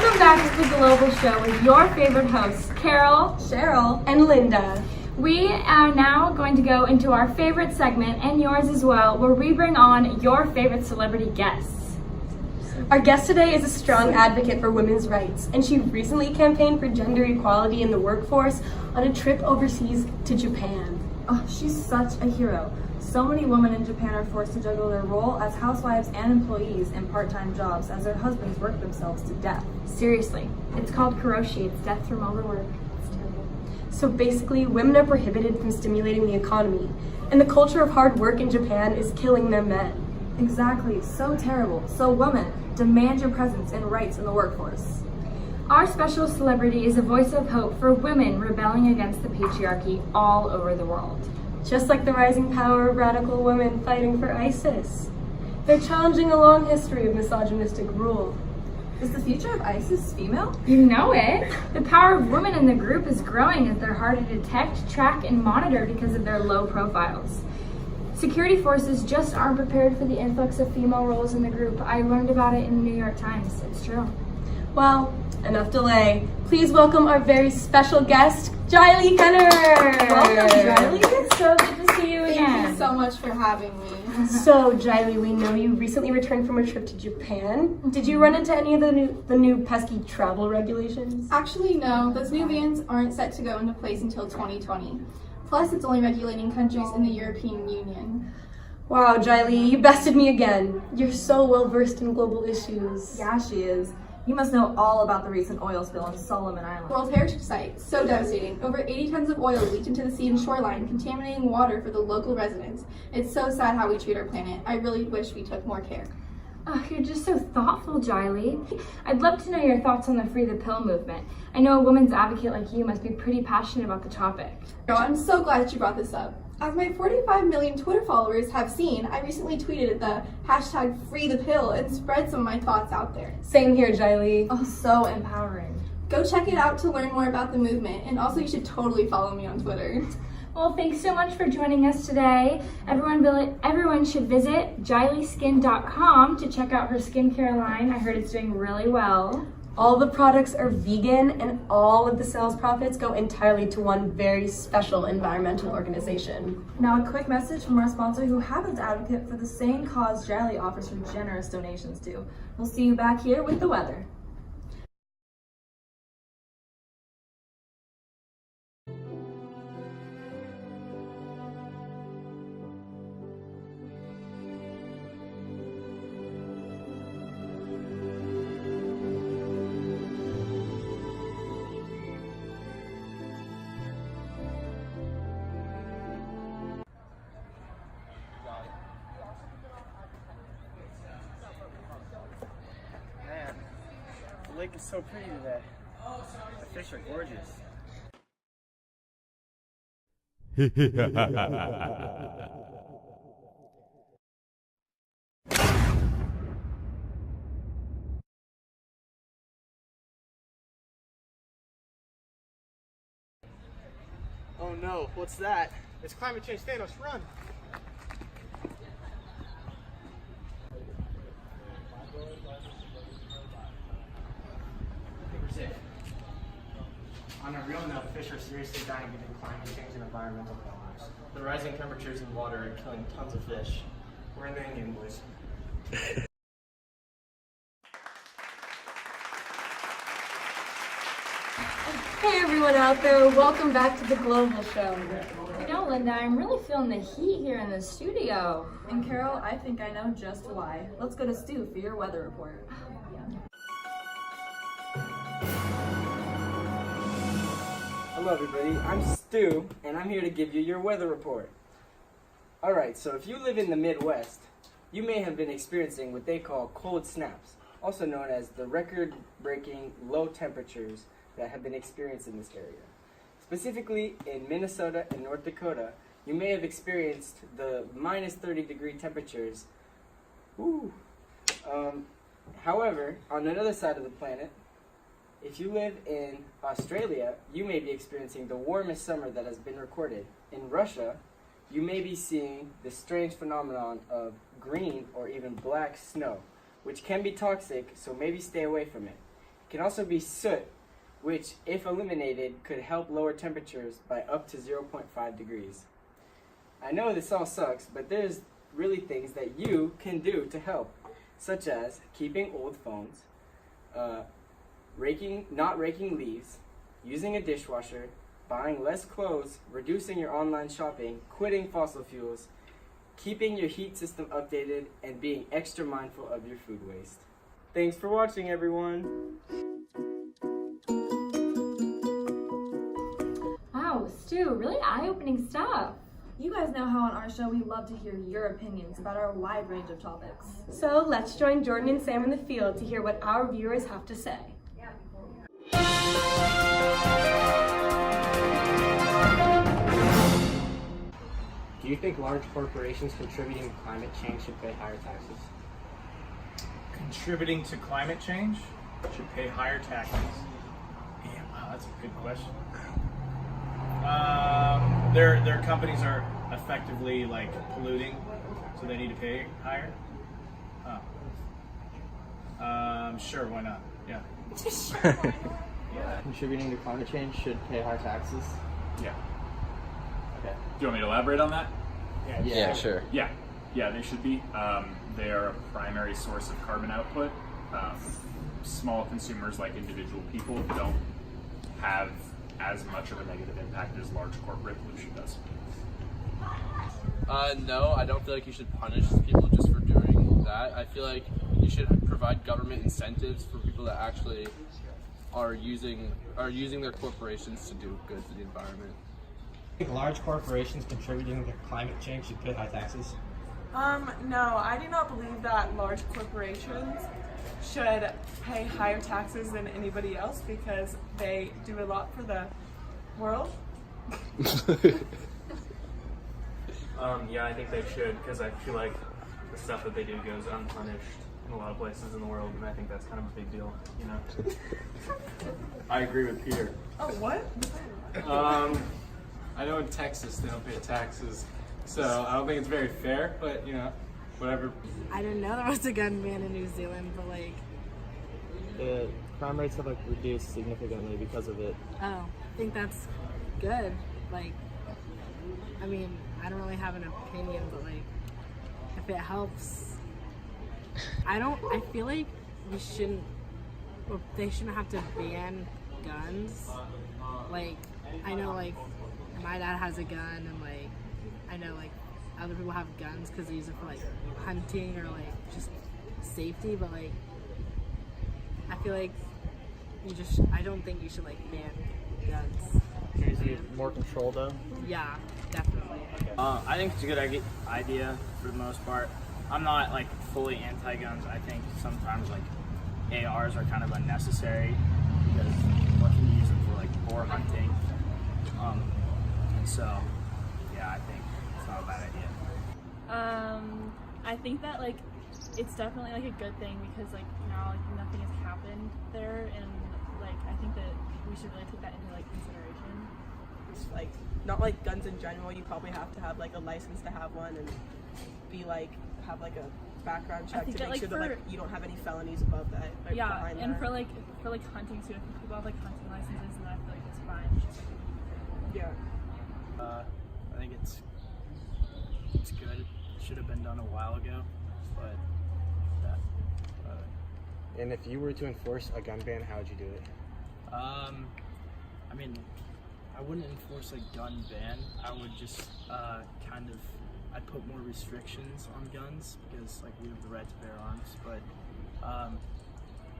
Welcome back to the Global Show with your favorite hosts, Carol, Cheryl, and Linda. We are now going to go into our favorite segment, and yours as well, where we bring on your favorite celebrity guests. Our guest today is a strong advocate for women's rights, and she recently campaigned for gender equality in the workforce on a trip overseas to Japan. Oh, she's such a hero. So many women in Japan are forced to juggle their role as housewives and employees in part-time jobs as their husbands work themselves to death. Seriously, it's called karoshi. It's death from overwork. It's terrible. So basically, women are prohibited from stimulating the economy, and the culture of hard work in Japan is killing their men. Exactly, so terrible. So women, demand your presence and rights in the workforce. Our special celebrity is a voice of hope for women rebelling against the patriarchy all over the world. Just like the rising power of radical women fighting for ISIS. They're challenging a long history of misogynistic rule. Is the future of ISIS female? You know it. The power of women in the group is growing as they're hard to detect, track, and monitor because of their low profiles. Security forces just aren't prepared for the influx of female roles in the group. I learned about it in the New York Times. It's true. Well, enough delay. Please welcome our very special guest, Jiley Kenner. Welcome, Jiley. It's so good to see you again. Thank you so much for having me. So, Jiley, we know you recently returned from a trip to Japan. Did you run into any of the new pesky travel regulations? Actually, no. Those new bans aren't set to go into place until 2020. Plus, it's only regulating countries in the European Union. Wow, Jiley, you bested me again. You're so well versed in global issues. Yeah, she is. You must know all about the recent oil spill on Solomon Island. World Heritage Site. So devastating. Over 80 tons of oil leaked into the sea and shoreline, contaminating water for the local residents. It's so sad how we treat our planet. I really wish we took more care. Oh, you're just so thoughtful, Jiley. I'd love to know your thoughts on the Free the Pill movement. I know a women's advocate like you must be pretty passionate about the topic. Oh, I'm so glad that you brought this up. As my 45 million Twitter followers have seen, I recently tweeted the hashtag Free the Pill and spread some of my thoughts out there. Same here, Jiley. Oh, so empowering. Go check it out to learn more about the movement, and also you should totally follow me on Twitter. Well, thanks so much for joining us today. Everyone should visit jileyskin.com to check out her skincare line. I heard it's doing really well. All the products are vegan, and all of the sales profits go entirely to one very special environmental organization. Now a quick message from our sponsor who happens to advocate for the same cause Jiley offers her generous donations to. We'll see you back here with the weather. Man, the lake is so pretty today. The fish are gorgeous. Oh no, what's that? It's climate change, Thanos, run! On a real note, fish are seriously dying due to climate change and environmental problems. The rising temperatures in water are killing tons of fish. We're in the Indian, boys. Hey everyone out there, welcome back to the Global Show. You know, Linda, I'm really feeling the heat here in the studio. And Carol, I think I know just why. Let's go to Stu for your weather report. Hello everybody, I'm Stu, and I'm here to give you your weather report. Alright, so if you live in the Midwest, you may have been experiencing what they call cold snaps, also known as the record-breaking low temperatures that have been experienced in this area. Specifically in Minnesota and North Dakota, you may have experienced the minus 30-degree temperatures. Woo. However, on another side of the planet, if you live in Australia, you may be experiencing the warmest summer that has been recorded. In Russia, you may be seeing the strange phenomenon of green or even black snow, which can be toxic, so maybe stay away from it. can also be soot, which, if eliminated, could help lower temperatures by up to 0.5 degrees. I know this all sucks, but there's really things that you can do to help, such as keeping old phones, not raking leaves, using a dishwasher, buying less clothes, reducing your online shopping, quitting fossil fuels, keeping your heat system updated, and being extra mindful of your food waste. Thanks for watching, everyone! Wow, Stu, really eye-opening stuff. You guys know how on our show we love to hear your opinions about our wide range of topics. So let's join Jordan and Sam in the field to hear what our viewers have to say. Do you think large corporations contributing to climate change should pay higher taxes? Contributing to climate change should pay higher taxes. Yeah, wow, that's a good question. Their companies are effectively like polluting, so they need to pay higher. Sure, why not? Yeah. Contributing to climate change should pay higher taxes? Yeah. Okay. Do you want me to elaborate on that? Yeah, sure. Yeah, they should be. They are a primary source of carbon output. Small consumers like individual people don't have as much of a negative impact as large corporate pollution does. No, I don't feel like you should punish people just for doing that. I feel like you should provide government incentives for people that actually are using their corporations to do good for the environment. I think large corporations contributing to climate change should pay high taxes? No, I do not believe that large corporations should pay higher taxes than anybody else because they do a lot for the world. Yeah, I think they should because I feel like the stuff that they do goes unpunished in a lot of places in the world, and I think that's kind of a big deal, you know? I agree with Peter. Oh, what? I know in Texas they don't pay taxes, so I don't think it's very fair, but you know, whatever. I didn't know there was a gun ban in New Zealand, but like... The crime rates have like reduced significantly because of it. Oh, I think that's good. Like, I mean, I don't really have an opinion, but like, if it helps, I feel like they shouldn't have to ban guns. Like, I know like, my dad has a gun and like, I know like, other people have guns because they use it for like hunting or like just safety, but like, I feel like I don't think you should like ban guns. There needs to be more control though? Yeah, definitely. I think it's a good idea for the most part. I'm not like fully anti-guns. I think sometimes like ARs are kind of unnecessary because what can you use them for, like boar hunting? And so, yeah, I think it's not a bad idea. I think that like it's definitely like a good thing because like now like nothing has happened there, and like I think that we should really take that into like consideration. It's like not like guns in general. You probably have to have like a license to have one and be like have like a background check to make like, sure that like you don't have any felonies above that. Like, yeah, behind and that. for like hunting too. If people have like hunting licenses, then I feel like it's fine. Yeah. I think it's good. It should have been done a while ago, but yeah. And if you were to enforce a gun ban, how would you do it? I mean, I wouldn't enforce a gun ban. I would just I'd put more restrictions on guns because like we have the right to bear arms, but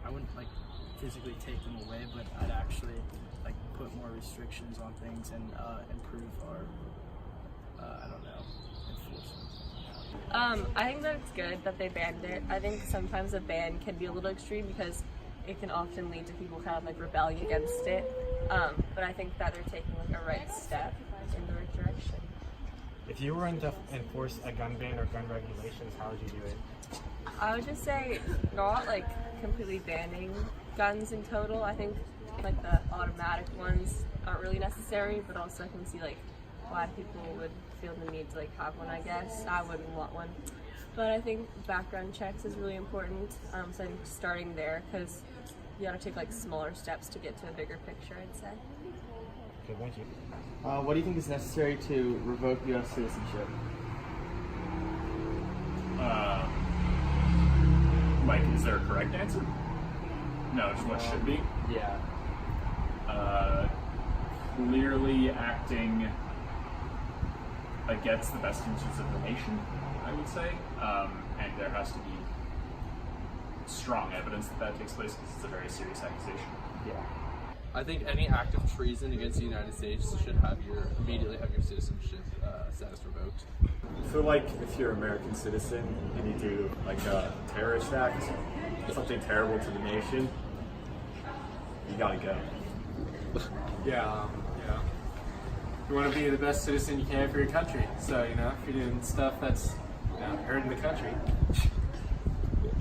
I wouldn't like physically take them away, but I'd actually like put more restrictions on things and improve our enforcement. I think that it's good that they banned it. I think sometimes a ban can be a little extreme because it can often lead to people kind of like rebelling against it. But I think that they're taking like a right step in the right direction. If you were to enforce a gun ban or gun regulations, how would you do it? I would just say not like completely banning guns in total. I think like the automatic ones aren't really necessary, but also I can see like why people would feel the need to like have one. I guess I wouldn't want one, but I think background checks is really important. So I think starting there, because you gotta take like smaller steps to get to a bigger picture, I'd say. Okay, thank you. What do you think is necessary to revoke U.S. citizenship? Like, is there a correct answer? No, just what should be? Yeah. Clearly acting against the best interests of the nation, I would say. And there has to be strong evidence that that takes place because it's a very serious accusation. Yeah. I think any act of treason against the United States should immediately have your citizenship status revoked. I feel like if you're an American citizen and you do like a terrorist act, something terrible to the nation, you gotta go. Yeah, you want to be the best citizen you can for your country. So, if you're doing stuff that's hurting the country,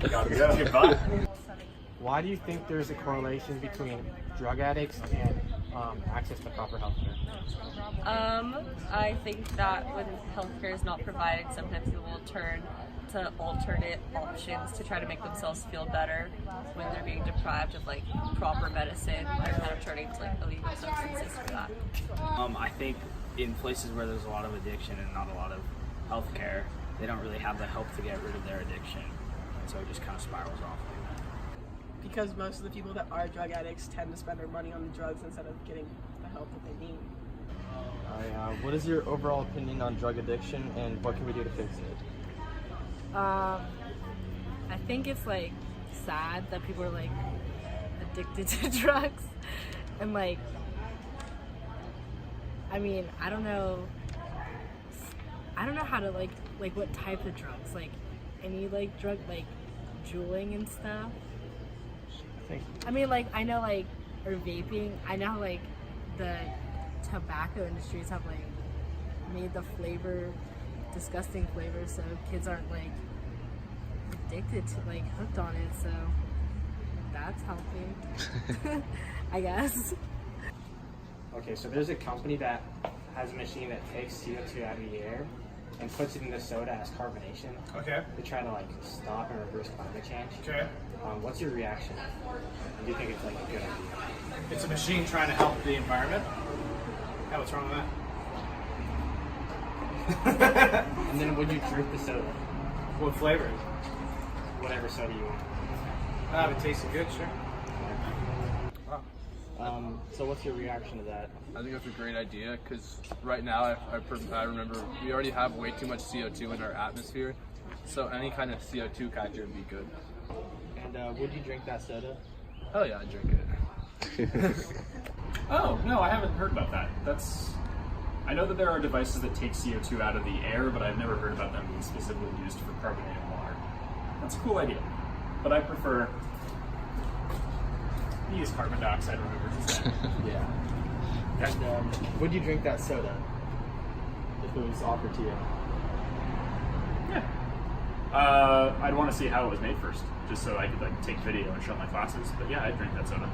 you gotta go. Goodbye. Why do you think there's a correlation between drug addicts and access to proper health care? I think that when healthcare is not provided, sometimes people will turn to alternate options to try to make themselves feel better when they're being deprived of like proper medicine. They're kind of turning to like illegal substances for that. I think in places where there's a lot of addiction and not a lot of health care, they don't really have the help to get rid of their addiction. And so it just kind of spirals off. Because most of the people that are drug addicts tend to spend their money on the drugs instead of getting the help that they need. What is your overall opinion on drug addiction, and what can we do to fix it? I think it's like sad that people are like addicted to drugs, and like, I mean, I don't know how to like what type of drugs, like any like drug, like juuling and stuff. I mean, like, I know, like, or vaping, I know, like, the tobacco industries have, like, made the flavor, disgusting flavor, so kids aren't, like, addicted to, like, hooked on it, so that's helping, I guess. Okay, so there's a company that has a machine that takes CO2 out of the air and puts it in the soda as carbonation. Okay. To try to, like, stop and reverse climate change. Okay. What's your reaction? Do you think it's like a good idea? It's a machine trying to help the environment. Yeah, what's wrong with that? And then would you drink the soda? What flavor? Whatever soda you want. If it tasted good, sure. So what's your reaction to that? I think that's a great idea because right now I remember we already have way too much CO2 in our atmosphere, so any kind of CO2 capture would be good. And would you drink that soda? Oh yeah, I'd drink it. Oh, no, I haven't heard about that. I know that there are devices that take CO2 out of the air, but I've never heard about them being specifically used for carbonated water. That's a cool idea. But I prefer to use carbon dioxide remover instead. Yeah. And would you drink that soda if it was offered to you? Yeah. I'd want to see how it was made first, just so I could like take video and show my classes. But yeah, I'd drink that soda.